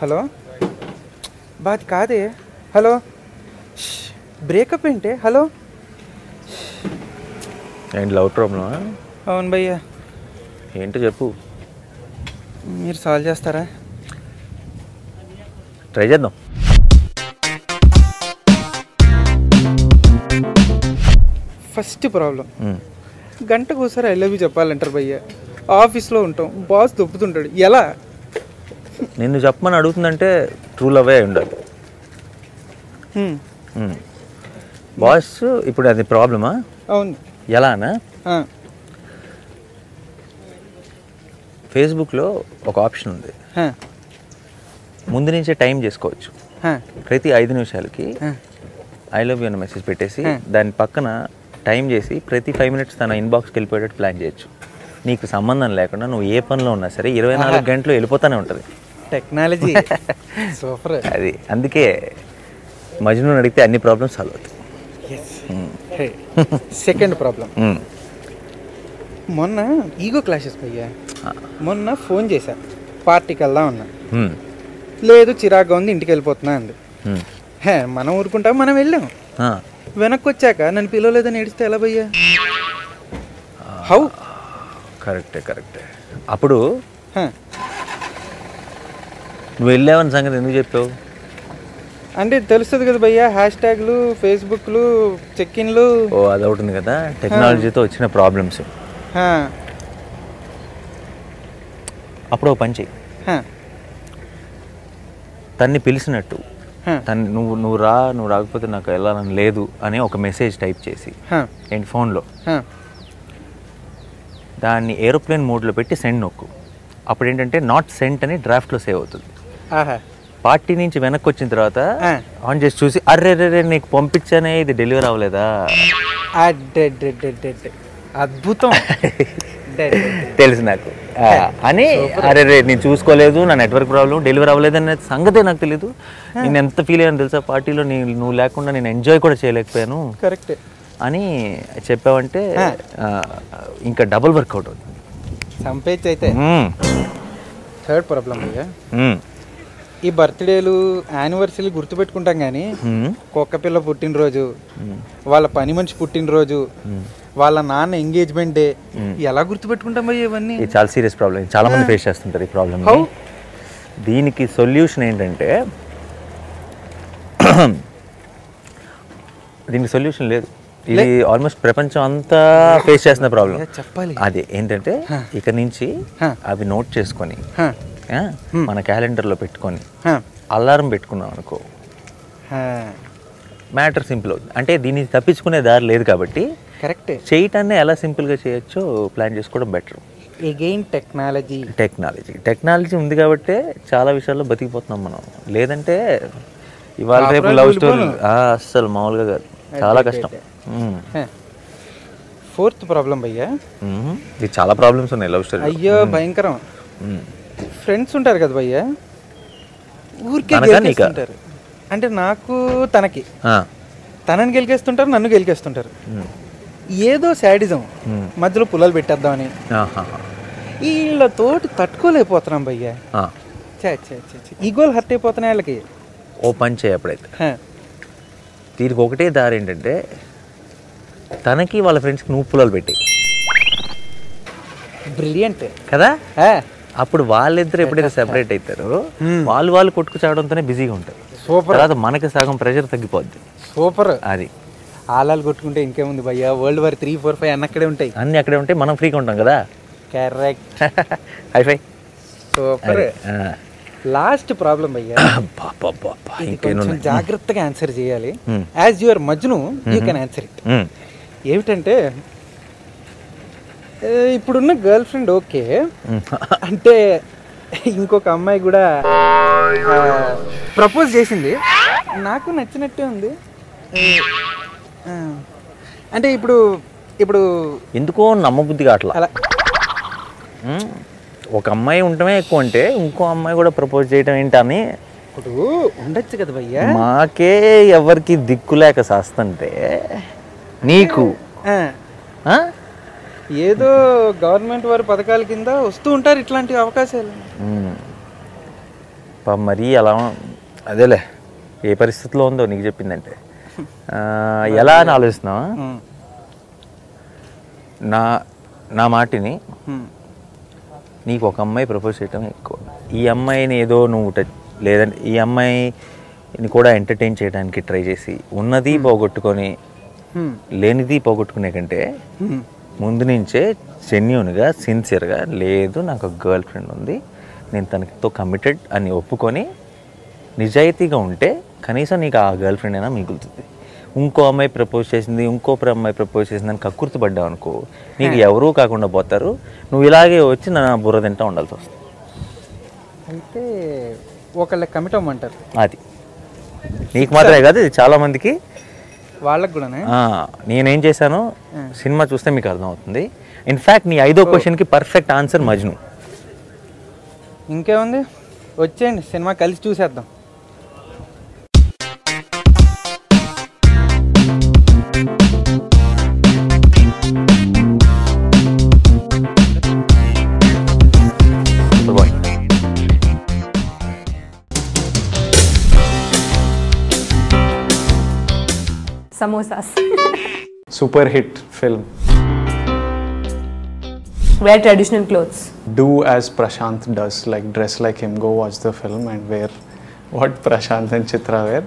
Hello బాది కాదే. Hello breakup ఏంటి? హలో ఏంటి లవ్ ప్రాబ్లమా? అవును భయ్యా. ఏంటో చెప్పు. మీరు సాల్వ్ చేస్తారా? ట్రై చేద్దాం. ఫస్ట్ ప్రాబ్లం, గంటకు ఒకసారి ఐ లవ్ యూ చెప్పాలంటారు భయ్యా. ఆఫీస్లో ఉంటాం, బాస్ దొప్పుతుంటాడు. ఎలా? నిన్ను చెప్పమని అడుగుతుందంటే ట్రూ లవే ఉండాలి. బాస్ ఇప్పుడు అది ప్రాబ్లమా? అవును. ఎలానా? ఫేస్బుక్లో ఒక ఆప్షన్ ఉంది, ముందు నుంచే టైం చేసుకోవచ్చు. ప్రతి 5 నిమిషాలకి ఐ లవ్ యూ అన్న మెసేజ్ పెట్టేసి దాని పక్కన టైం చేసి ప్రతి 5 మినిట్స్ తన ఇన్బాక్స్కి వెళ్ళిపోయేటట్టు ప్లాన్ చేయొచ్చు. నీకు సంబంధం లేకుండా నువ్వు ఏ పనిలో ఉన్నా సరే 24 గంటలు వెళ్ళిపోతూనే ఉంటుంది. Technology super. అది అందుకే మజ్నూన్ అడిగితే అన్ని ప్రాబ్లమ్స్ సాల్వ్ అవుతాయి. సెకండ్ ప్రాబ్లం, మొన్న ఈగో క్లాషెస్ భయ్యా. మొన్న ఫోన్ చేశా, పార్టీకి వెళ్దాం అన్నా. లేదు చిరాగ్గా ఉంది, ఇంటికి వెళ్ళిపోతున్నా అంది. మనం ఊరుకుంటాం, మనం వెళ్ళాం. వెనక్కి వచ్చాక నన్ను పిలవలేదని ఏడిస్తే ఎలా భయ్యా? హౌ? కరెక్టే. అప్పుడు నువ్వు వెళ్ళావని సంగతి ఎందుకు చెప్పావు? అంటే తెలుస్తుంది కదా భయ్యా, హ్యాష్ ట్యాగ్లు, ఫేస్బుక్లు, చెక్-ఇన్లు. ఓ అదొకటి ఉంది కదా, టెక్నాలజీతో వచ్చిన ప్రాబ్లమ్స్. అప్పుడు ఒక పని చెయ్యి, తన్ని పిలిచినట్టు నువ్వు రాకపోతే నాకు వెళ్ళాలని లేదు అని ఒక మెసేజ్ టైప్ చేసి ఏంటి ఫోన్లో దాన్ని ఏరోప్లేన్ మోడ్లో పెట్టి సెండ్ నొక్కు. అప్పుడు ఏంటంటే నాట్ సెంట్ అని డ్రాఫ్ట్లో సేవ్ అవుతుంది. పార్టీ నుంచి వెనక్కి వచ్చిన తర్వాత ఆన్ చేసి చూసి అర్రే నీకు పంపించానే ఇది డెలివరీ అవ్వలేదా? అద్భుతం. తెలుసు నాకు అని. అరే నేను చూసుకోలేదు, నా నెట్వర్క్ ప్రాబ్లం, డెలివరీ అవ్వలేదు అనే సంగతే నాకు తెలీదు. నేను ఎంత ఫీల్ అయ్యాను తెలుసా, పార్టీలో నువ్వు లేకుండా నేను ఎంజాయ్ కూడా చేయలేకపోయాను కరెక్ట్ అని చెప్పావంటే ఇంకా డబుల్ వర్కౌట్ అవుతుంది. సంపేచ్ అయితే. థర్డ్ ప్రాబ్లం అయ్యా, ఈ బర్త్డేలు, యానివర్సరీలు గుర్తుపెట్టుకుంటాం కానీ కుక్క పిల్ల పుట్టినరోజు, వాళ్ళ పని మనిషి పుట్టినరోజు, వాళ్ళ నాన్న ఎంగేజ్మెంట్ డే ఎలా గుర్తుపెట్టుకుంటాం భయ్య? ఇవన్నీ చాలా సీరియస్ ప్రాబ్లం, చాలా మంది ఫేస్ చేస్తుంటారు ఈ ప్రాబ్లమ్. దీనికి సొల్యూషన్ ఏంటంటే, దీనికి సొల్యూషన్ లేదు. ఇది ఆల్మోస్ట్ ప్రపంచం అంతా ఫేస్ చేస్తున్న ప్రాబ్లం. చెప్పాలి అది ఏంటంటే, ఇక నుంచి అవి నోట్ చేసుకొని మన క్యాలెండర్లో పెట్టుకొని అలారం పెట్టుకున్నాం అనుకో, మ్యాటర్ సింపుల్ అవుతుంది. అంటే దీన్ని తప్పించుకునే దారి లేదు కాబట్టి కరెక్ట్ చేయటాన్ని ఎలా సింపుల్గా చేయొచ్చో ప్లాన్ చేసుకోవడం బెటర్. అగైన్ టెక్నాలజీ ఉంది కాబట్టి చాలా విషయాల్లో బతికిపోతున్నాం మనం. లేదంటే ఇవాళ రేపు లవ్ స్టోరీ అస్సలు మామూలుగా కాదు, చాలా కష్టం. ఫోర్త్ ప్రాబ్లం భయ్యా, ఇది చాలా ప్రాబ్లమ్స్ ఉన్నాయి లవ్ స్టోరీ. అయ్యో భయంకరం. ఫ్రెండ్స్ ఉంటారు కదా భయ్యా, ఊరికే గెలికేస్తుంటారు. అంటే నాకు తనకి, తనని గెలికేస్తుంటారు, నన్ను గెలికేస్తుంటారు. ఏదో శాడిజం, మధ్యలో పుల్లలు పెట్టేద్దామని. వీళ్ళతోటి తట్టుకోలేకపోతున్నాం భయ్యా. ఈగోలు హర్ట్ అయిపోతున్నాయి వాళ్ళకి. ఓ పని చేయ, అప్పుడైతే దీనికి ఒకటే దారి ఏంటంటే, తనకి వాళ్ళ ఫ్రెండ్స్కి నువ్వు పుల్లలు పెట్టి. బ్రిలియంట్ కదా. అప్పుడు వాళ్ళిద్దరు ఎప్పుడైతే సెపరేట్ అవుతారో వాళ్ళు కొట్టుకు చావడంతోనే బిజీగా ఉంటారు. సూపర్. తర్వాత మనకి సగం ప్రెషర్ తగ్గిపోద్ది. సూపర్. అది ఆలాలు కొట్టుకుంటే ఇంకేముంది భయ్యా, వరల్డ్ వార్ 3, 4, 5 అక్కడే ఉంటాయి. అన్నీ అక్కడే ఉంటాయి, మనం ఫ్రీగా ఉంటాం కదా. Correct. Hi fi. Super. Last problem భయ్యా, కొంచెం జాగ్రత్తగా ఆన్సర్ చేయాలి. As your Majnu you can answer it. ఏమిటంటే, ఇప్పుడున్న గర్ల్ ఫ్రెండ్ ఓకే, అంటే ఇంకొక అమ్మాయి కూడా ప్రపోజ్ చేసింది, నాకు నచ్చినట్టే ఉంది. అంటే ఇప్పుడు ఎందుకో నమ్మబుద్ధిగా అట్లా అలా ఒక అమ్మాయి ఉండటమే ఎక్కువ అంటే ఇంకో అమ్మాయి కూడా ప్రపోజ్ చేయడం ఏంటని ఇప్పుడు ఉండొచ్చు కదా భయ్యా. మాకే ఎవరికి దిక్కులేక శాస్తంటే నీకు ఏదో గవర్నమెంట్ వారి పథకాల కింద వస్తూ ఉంటారు ఇట్లాంటి అవకాశాలు. మరీ అలా అదేలే ఏ పరిస్థితిలో ఉందో నీకు చెప్పిందంటే ఎలా అని ఆలోచిస్తున్నావా? నా మాటిని నీకు ఒక అమ్మాయి ప్రపోజ్ చేయటం ఎక్కువ. ఈ అమ్మాయిని ఏదో నువ్వు లేదంటే ఈ అమ్మాయిని కూడా ఎంటర్టైన్ చేయడానికి ట్రై చేసి ఉన్నది పోగొట్టుకొని లేనిది పోగొట్టుకునే కంటే ముందు నుంచే జెన్యూన్గా సిన్సియర్గా లేదు నాకు ఒక గర్ల్ ఫ్రెండ్ ఉంది, నేను తనతో కమిటెడ్ అని ఒప్పుకొని నిజాయితీగా ఉంటే కనీసం నీకు ఆ గర్ల్ ఫ్రెండ్ అయినా మిగులుతుంది. ఇంకో అమ్మాయి ప్రపోజ్ చేసింది, ఇంకో అమ్మాయి ప్రపోజ్ చేసింది అని కక్కుర్తి పడ్డావు అనుకో, నీకు ఎవరూ కాకుండా పోతారు. నువ్వు ఇలాగే వచ్చి నా బుర్ర తింటా ఉండాల్సి వస్తుంది. అయితే ఒకళ్ళ కమిట్ అవ్వమంటారు. అది నీకు మాత్రమే కాదు, ఇది చాలామందికి వాళ్ళకి కూడా. నేనేం చేశాను సినిమా చూస్తే మీకు అర్థమవుతుంది. ఇన్ఫ్యాక్ట్ నీ 5వ క్వశ్చన్కి పర్ఫెక్ట్ ఆన్సర్ మజ్ను. ఇంకేముంది, వచ్చేయండి సినిమా కలిసి చూసేద్దాం. Samosas. Super hit film. Wear traditional clothes. Do as Prashant does, like dress like him, go watch the film and wear what Prashant and Chitra wear.